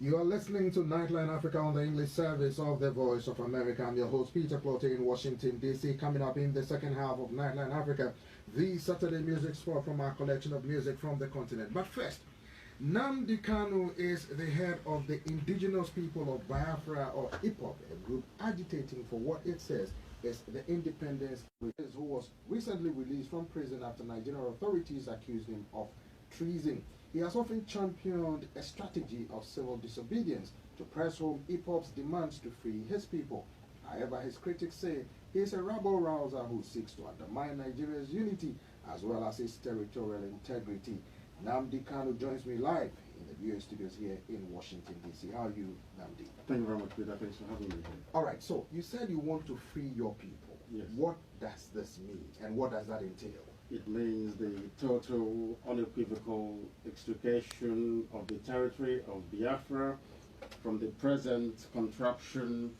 You are listening to Nightline Africa on the English service of the Voice of America. I'm your host, Peter Clotte in Washington, D.C. Coming up in the second half of Nightline Africa, the Saturday music spot from our collection of music from the continent. But first, Nanmdi Kanu is the head of the indigenous people of Biafra, or IPOB, a group agitating for what it says is the independence, who was recently released from prison after Nigerian authorities accused him of treason. He has often championed a strategy of civil disobedience to press home IPOB's demands to free his people. However, his critics say he is a rabble-rouser who seeks to undermine Nigeria's unity as well as its territorial integrity. Nanmdi Kanu joins me live in the VOA studios here in Washington, D.C. How are you, Nanmdi? Thank you very much, Peter. Thanks for having me here. All right, so you said you want to free your people. Yes. What does this mean, and what does that entail? It means the total, unequivocal extrication of the territory of Biafra from the present contraption,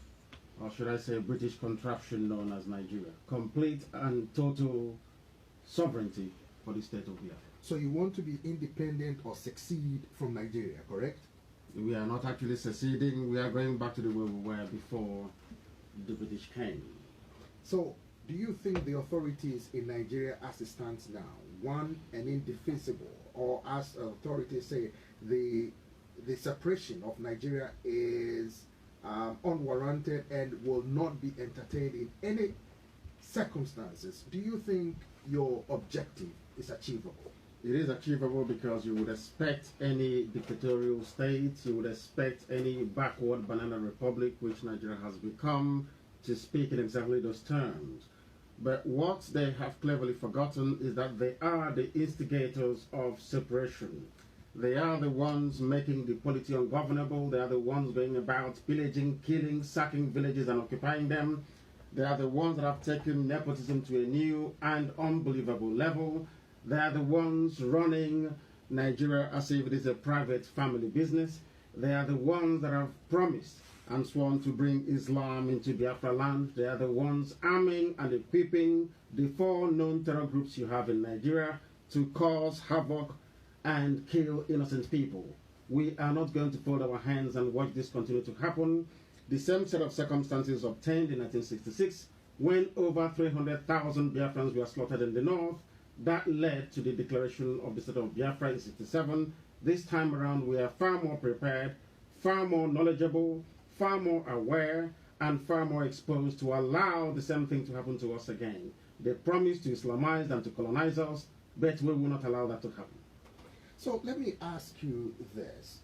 or should I say British contraption known as Nigeria. Complete and total sovereignty for the state of Biafra. So you want to be independent or secede from Nigeria, correct? We are not actually seceding. We are going back to the way we were before the British came. So do you think the authorities in Nigeria as it stands now, one, and indefensible, or as authorities say, the separation of Nigeria is unwarranted and will not be entertained in any circumstances? Do you think your objective is achievable? It is achievable because you would expect any dictatorial state, you would expect any backward banana republic, which Nigeria has become, to speak in exactly those terms. But what they have cleverly forgotten is that they are the instigators of separation. They are the ones making the polity ungovernable. They are the ones going about pillaging, killing, sacking villages and occupying them. They are the ones that have taken nepotism to a new and unbelievable level. They are the ones running Nigeria as if it is a private family business. They are the ones that have promised and sworn to bring Islam into Biafra land. They are the ones arming and equipping the four known terror groups you have in Nigeria to cause havoc and kill innocent people. We are not going to fold our hands and watch this continue to happen. The same set of circumstances obtained in 1966 when over 300,000 Biafrans were slaughtered in the north. That led to the declaration of the state of Biafra in 1967. This time around, we are far more prepared, far more knowledgeable, far more aware, and far more exposed to allow the same thing to happen to us again. They promised to Islamize and to colonize us, but we will not allow that to happen. So let me ask you this.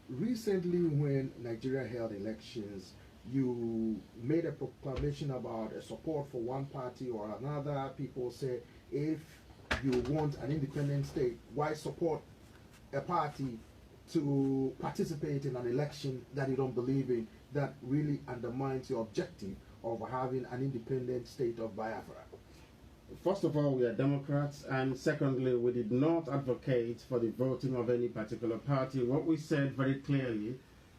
Recently, when Nigeria held elections, you made a proclamation about a support for one party or another. People say, if you want an independent state, why support a party to participate in an election that you don't believe in, that really undermines your objective of having an independent state of Biafra? First of all, we are Democrats, and secondly, we did not advocate for the voting of any particular party. What we said very clearly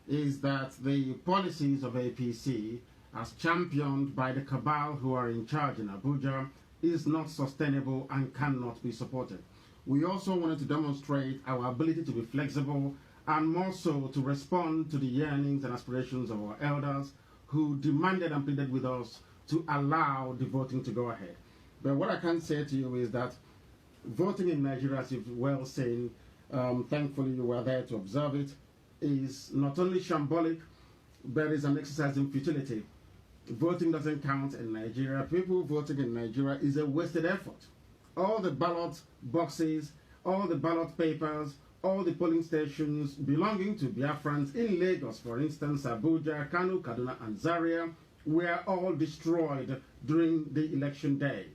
is that the policies of APC, as championed by the cabal who are in charge in Abuja, is not sustainable and cannot be supported. We also wanted to demonstrate our ability to be flexible and more so to respond to the yearnings and aspirations of our elders who demanded and pleaded with us to allow the voting to go ahead. But what I can say to you is that voting in Nigeria, as you've well seen, thankfully you were there to observe it, is not only shambolic, but is an exercise in futility. Voting doesn't count in Nigeria. People voting in Nigeria is a wasted effort. All the ballot boxes, all the ballot papers, all the polling stations belonging to Biafrans in Lagos, for instance, Abuja, Kanu, Kaduna, and Zaria, were all destroyed during the election day,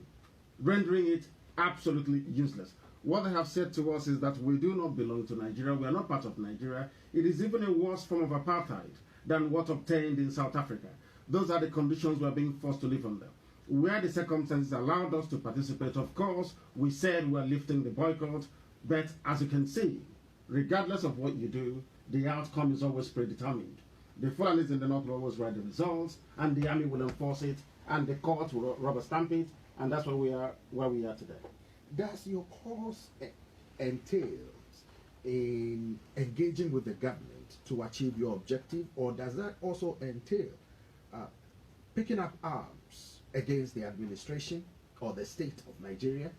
rendering it absolutely useless. What they have said to us is that we do not belong to Nigeria, we are not part of Nigeria. It is even a worse form of apartheid than what obtained in South Africa. Those are the conditions we are being forced to live under. Where the circumstances allowed us to participate, of course, we said we are lifting the boycott, but as you can see, regardless of what you do, the outcome is always predetermined. The Fulanis in the north will always write the results, and the army will enforce it, and the court will rubber stamp it, and that's where we are today. Does your cause entail in engaging with the government to achieve your objective, or does that also entail picking up arms against the administration or the state of Nigeria?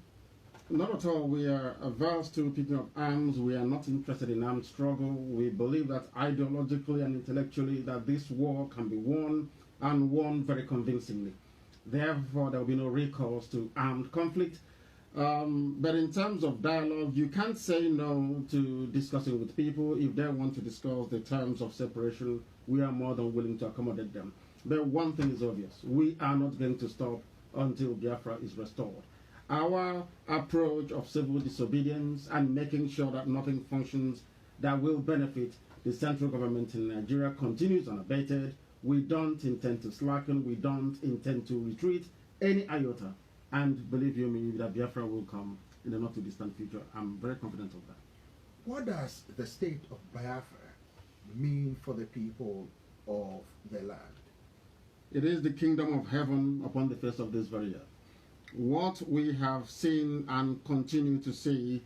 Not at all. We are averse to picking up arms. We are not interested in armed struggle. We believe that ideologically and intellectually that this war can be won, and won very convincingly. Therefore, there will be no recourse to armed conflict. But in terms of dialogue, you can't say no to discussing with people. If they want to discuss the terms of separation, we are more than willing to accommodate them. But one thing is obvious. We are not going to stop until Biafra is restored. Our approach of civil disobedience and making sure that nothing functions that will benefit the central government in Nigeria continues unabated. We don't intend to slacken. We don't intend to retreat any iota. And believe you me, that Biafra will come in the not too distant future. I'm very confident of that. What does the state of Biafra mean for the people of the land? It is the kingdom of heaven upon the face of this very earth. What we have seen and continue to see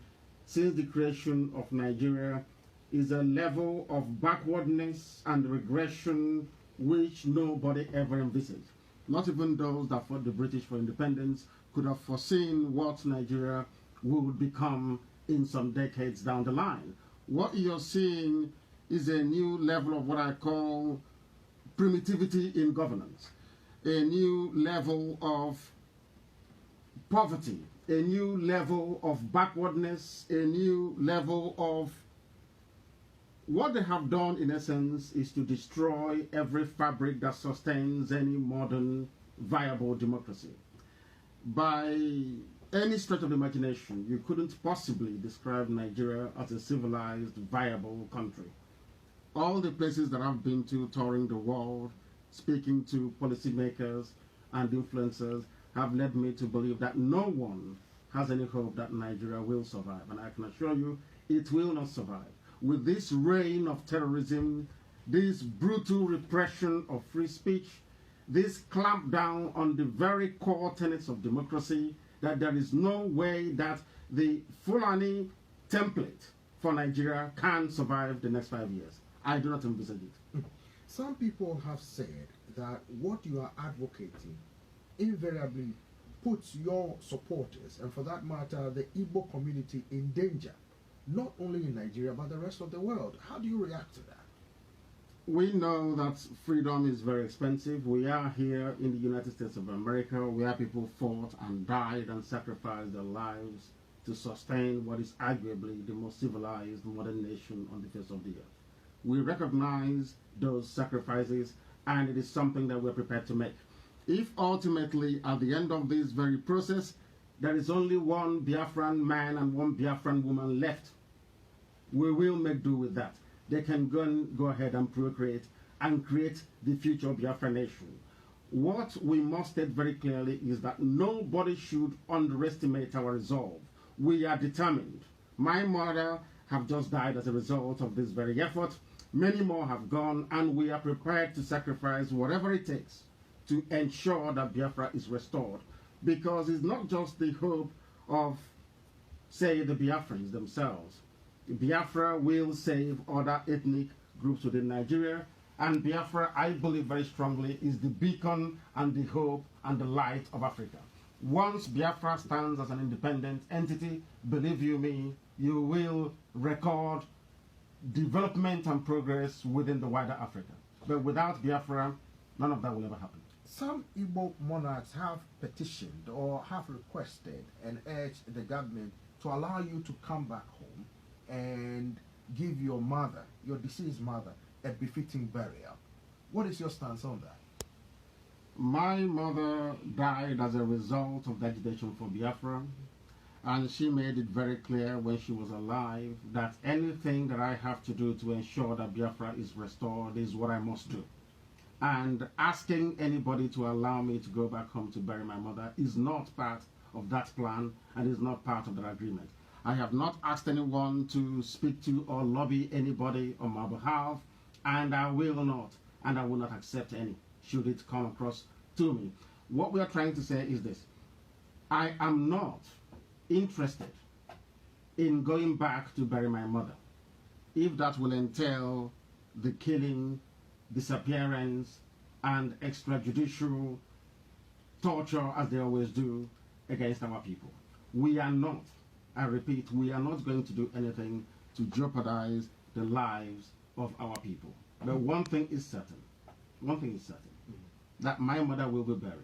since the creation of Nigeria is a level of backwardness and regression which nobody ever envisaged. Not even those that fought the British for independence could have foreseen what Nigeria would become in some decades down the line. What you're seeing is a new level of what I call primitivity in governance, a new level of poverty, a new level of backwardness, a new level of what they have done in essence is to destroy every fabric that sustains any modern viable democracy. By any stretch of the imagination, you couldn't possibly describe Nigeria as a civilized, viable country. All the places that I've been to touring the world, speaking to policymakers and influencers, have led me to believe that no one has any hope that Nigeria will survive. And I can assure you, it will not survive. With this reign of terrorism, this brutal repression of free speech, this clampdown on the very core tenets of democracy, that there is no way that the Fulani template for Nigeria can survive the next 5 years. I do not envisage it. Some people have said that what you are advocating invariably puts your supporters, and for that matter, the Igbo community, in danger, not only in Nigeria, but the rest of the world. How do you react to that? We know that freedom is very expensive. We are here in the United States of America, where people fought and died and sacrificed their lives to sustain what is arguably the most civilized modern nation on the face of the earth. We recognize those sacrifices, and it is something that we're prepared to make. If ultimately, at the end of this very process, there is only one Biafran man and one Biafran woman left, we will make do with that. They can go ahead and procreate and create the future Biafra nation. What we must state very clearly is that nobody should underestimate our resolve. We are determined. My mother have just died as a result of this very effort. Many more have gone, and we are prepared to sacrifice whatever it takes to ensure that Biafra is restored. Because it's not just the hope of, say, the Biafrans themselves. Biafra will save other ethnic groups within Nigeria, and Biafra, I believe very strongly, is the beacon and the hope and the light of Africa. Once Biafra stands as an independent entity, believe you me, you will record development and progress within the wider Africa. But without Biafra, none of that will ever happen. Some Igbo monarchs have petitioned or have requested and urged the government to allow you to come back home and give your mother, your deceased mother, a befitting burial. What is your stance on that? My mother died as a result of the agitation for Biafra, and she made it very clear when she was alive that anything that I have to do to ensure that Biafra is restored is what I must do. And asking anybody to allow me to go back home to bury my mother is not part of that plan and is not part of that agreement. I have not asked anyone to speak to or lobby anybody on my behalf, and I will not, and I will not accept any, should it come across to me. What we are trying to say is this: I am not interested in going back to bury my mother. if that will entail the killing, disappearance, and extrajudicial torture, as they always do, against our people. We are not, I repeat, we are not going to do anything to jeopardize the lives of our people. But one thing is certain, that my mother will be buried.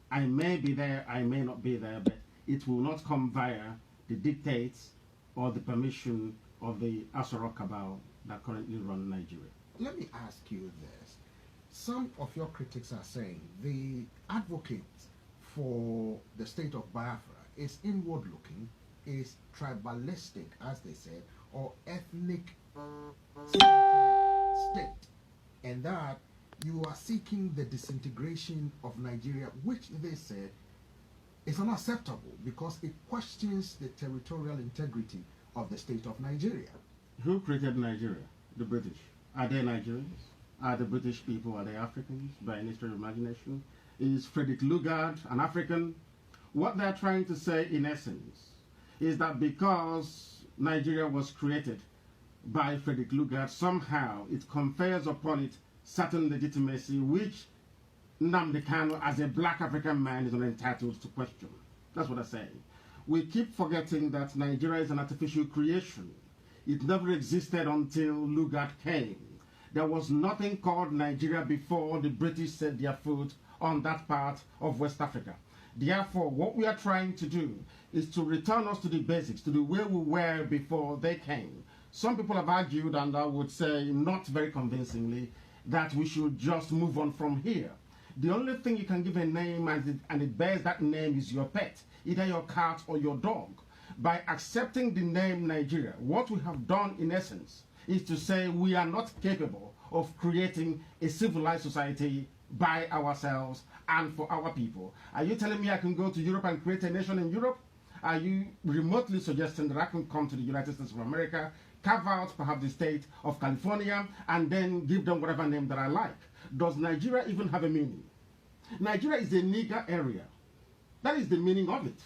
I may be there, I may not be there, but it will not come via the dictates or the permission of the Asoro cabal that currently run Nigeria. Let me ask you this. Some of your critics are saying the advocate for the state of Biafra is inward-looking, is tribalistic, as they said, or ethnic state, and that you are seeking the disintegration of Nigeria, which they said is unacceptable because it questions the territorial integrity of the state of Nigeria. Who created Nigeria? The British. Are they Nigerians? Are the British people, are they Africans by any stretch of imagination? Is Frederick Lugard an African? What they're trying to say in essence is that because Nigeria was created by Frederick Lugard, somehow it confers upon it certain legitimacy which Nanmdi Kanu, as a black African man, is not entitled to question. That's what they're saying. We keep forgetting that Nigeria is an artificial creation. It never existed until Lugard came. There was nothing called Nigeria before the British set their foot on that part of West Africa. Therefore, what we are trying to do is to return us to the basics, to the way we were before they came. Some people have argued, and I would say not very convincingly, that we should just move on from here. The only thing you can give a name and it bears that name is your pet, either your cat or your dog. By accepting the name Nigeria, what we have done in essence is to say we are not capable of creating a civilized society by ourselves and for our people. Are you telling me I can go to Europe and create a nation in Europe? Are you remotely suggesting that I can come to the United States of America, carve out perhaps the state of California, and then give them whatever name that I like? Does Nigeria even have a meaning? Nigeria is a nigger area. That is the meaning of it.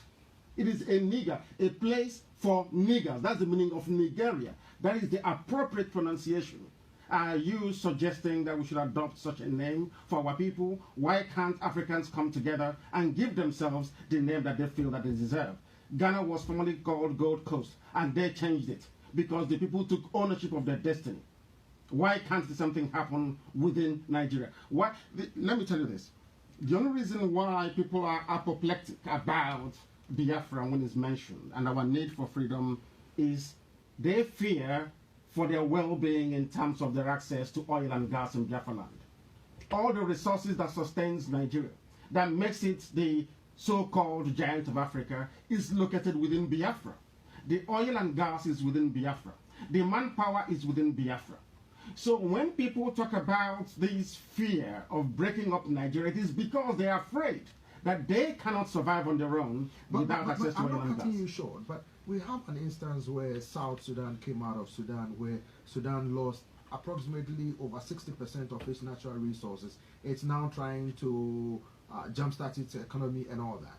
It is a nigger, a place for niggers. That's the meaning of Nigeria. That is the appropriate pronunciation. Are you suggesting that we should adopt such a name for our people? Why can't Africans come together and give themselves the name that they feel that they deserve? Ghana was formerly called Gold Coast, and they changed it because the people took ownership of their destiny. Why can't something happen within Nigeria? Why? Let me tell you this. The only reason why people are apoplectic about Biafra when it's mentioned and our need for freedom is they fear for their well-being in terms of their access to oil and gas in Biafra land. All the resources that sustains Nigeria, that makes it the so-called giant of Africa, is located within Biafra. The oil and gas is within Biafra. The manpower is within Biafra. So when people talk about this fear of breaking up Nigeria, it is because they are afraid that they cannot survive on their own without access to oil and gas. I'm not cutting you short, but we have an instance where South Sudan came out of Sudan, where Sudan lost approximately over 60% of its natural resources. It's now trying to jumpstart its economy and all that.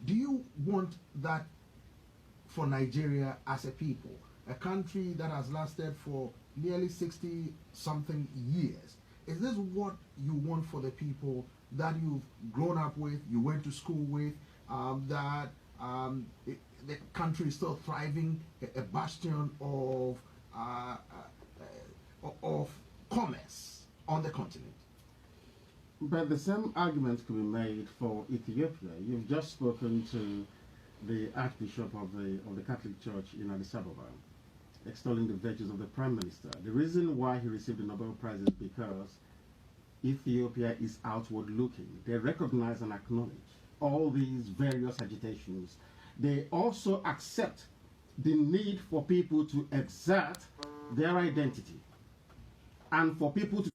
Do you want that for Nigeria as a people? A country that has lasted for nearly 60-something years. Is this what you want for the people that you've grown up with, you went to school with, that the country is still thriving, a bastion of commerce on the continent? But the same argument can be made for Ethiopia. You've just spoken to the Archbishop of the Catholic Church in Addis Ababa, extolling the virtues of the Prime Minister. The reason why he received the Nobel Prize is because Ethiopia is outward looking. They recognize and acknowledge all these various agitations. They also accept the need for people to exert their identity and for people to...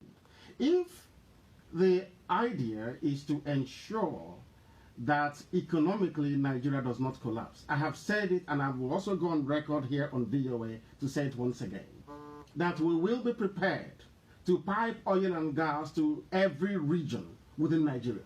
If the idea is to ensure that economically Nigeria does not collapse, I have said it and I will also go on record here on VOA to say it once again, that we will be prepared to pipe oil and gas to every region within Nigeria.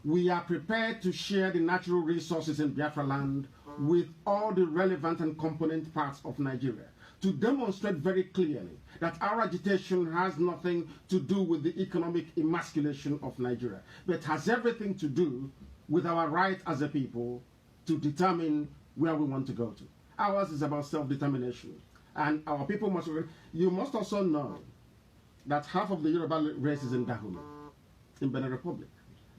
We are prepared to share the natural resources in Biafra land with all the relevant and component parts of Nigeria, to demonstrate very clearly that our agitation has nothing to do with the economic emasculation of Nigeria, but has everything to do with our right as a people to determine where we want to go to. Ours is about self-determination, and our people must. You must also know that half of the Yoruba race is in Dahomey, in Benin Republic.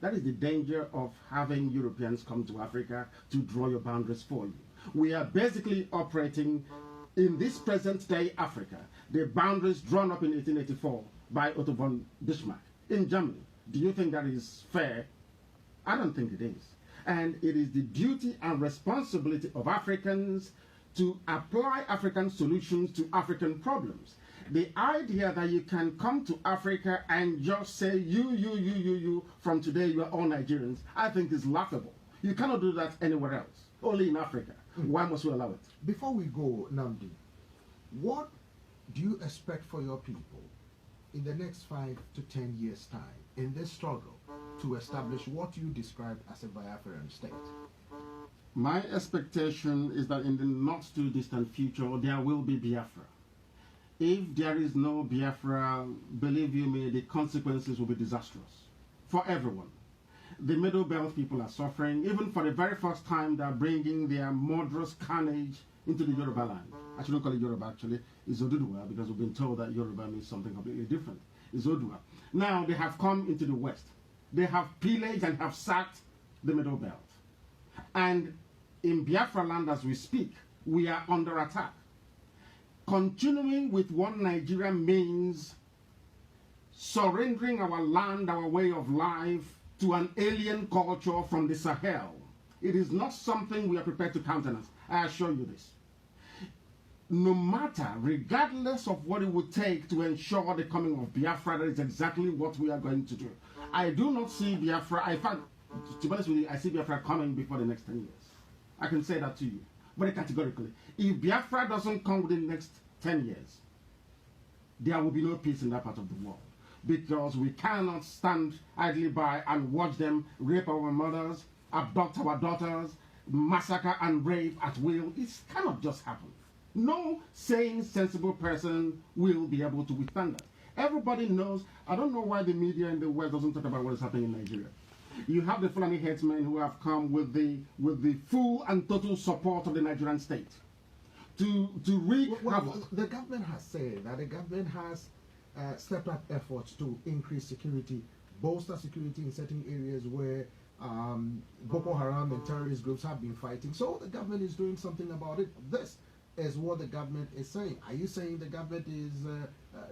That is the danger of having Europeans come to Africa to draw your boundaries for you. We are basically operating in this present day Africa, the boundaries drawn up in 1884 by Otto von Bismarck in Germany. Do you think that is fair? I don't think it is. And it is the duty and responsibility of Africans to apply African solutions to African problems. The idea that you can come to Africa and just say, you, from today you are all Nigerians, I think is laughable. You cannot do that anywhere else, only in Africa. Why must we allow it? Before we go, Nanmdi, what do you expect for your people in the next 5 to 10 years' time in this struggle to establish what you described as a Biafran state? My expectation is that in the not too distant future, there will be Biafra. If there is no Biafra, believe you me, the consequences will be disastrous for everyone. The Middle Belt people are suffering. Even for the very first time, they are bringing their murderous carnage into the Yoruba land. I shouldn't call it Yoruba, actually. It's Oduduwa, because we've been told that Yoruba means something completely different. It's Odua. Now they have come into the West. They have pillaged and have sacked the Middle Belt. And in Biafra land, as we speak, we are under attack. Continuing with one Nigeria means surrendering our land, our way of life, to an alien culture from the Sahel. It is not something we are prepared to countenance. I assure you this. No matter, regardless of what it would take to ensure the coming of Biafra, that is exactly what we are going to do. I do not see Biafra, in fact, to be honest with you, I see Biafra coming before the next 10 years. I can say that to you, very categorically. If Biafra doesn't come within the next 10 years, there will be no peace in that part of the world. Because we cannot stand idly by and watch them rape our mothers, abduct our daughters, massacre and rape at will. It cannot just happen. No sane, sensible person will be able to withstand that. Everybody knows. I don't know why the media in the West doesn't talk about what is happening in Nigeria. You have the Fulani headsmen who have come with the full and total support of the Nigerian state to the government has said that the government has stepped up efforts to increase security, bolster security in certain areas where Boko Haram and terrorist groups have been fighting. So the government is doing something about it. This is what the government is saying. Are you saying the government is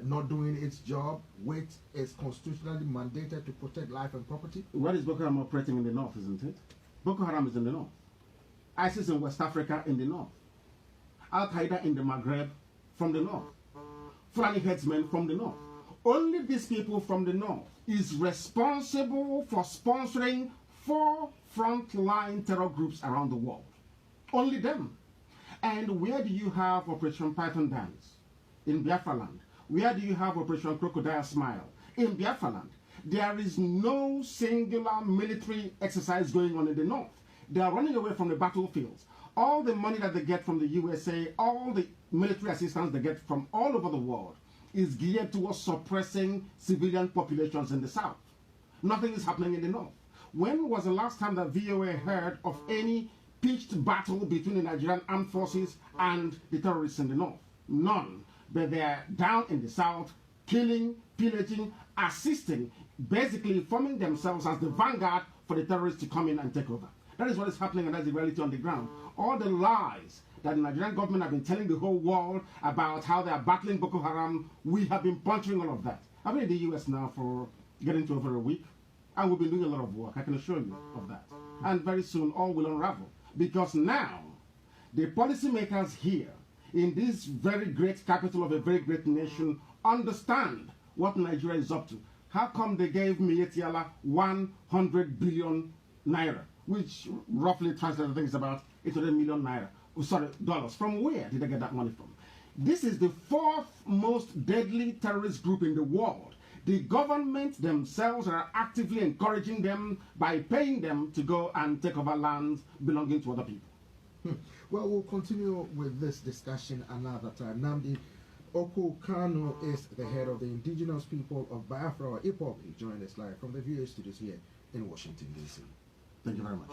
not doing its job, which is constitutionally mandated to protect life and property? Where is Boko Haram operating? In the north, isn't it? Boko Haram is in the north. ISIS in West Africa in the north. Al-Qaeda in the Maghreb from the north. Fulani headsmen from the north. Only these people from the north is responsible for sponsoring 4 frontline terror groups around the world. Only them. And where do you have Operation Python Dance? In Biafra land. Where do you have Operation Crocodile Smile? In Biafra land. There is no singular military exercise going on in the north. They are running away from the battlefields. All the money that they get from the USA, all the military assistance they get from all over the world is geared towards suppressing civilian populations in the south. Nothing is happening in the north. When was the last time that VOA heard of any pitched battle between the Nigerian armed forces and the terrorists in the north? None. But they are down in the south, killing, pillaging, assisting, basically forming themselves as the vanguard for the terrorists to come in and take over. That is what is happening, and that's the reality on the ground. All the lies that the Nigerian government have been telling the whole world about how they are battling Boko Haram, we have been puncturing all of that. I've been in the US now for getting to over a week, and we've been doing a lot of work, I can assure you of that. And very soon, all will unravel. Because now, the policymakers here, in this very great capital of a very great nation, understand what Nigeria is up to. How come they gave Mietiala 100 billion naira, which roughly translated, I think, is about 800 million naira. Oh, sorry, dollars. From where did they get that money from? This is the 4th most deadly terrorist group in the world. The government themselves are actively encouraging them by paying them to go and take over lands belonging to other people. Well, we'll continue with this discussion another time. Nanmdi Kanu is the head of the indigenous people of Biafra or IPOB. He joined us live from the VOA studios here in Washington, D.C. Thank you very much.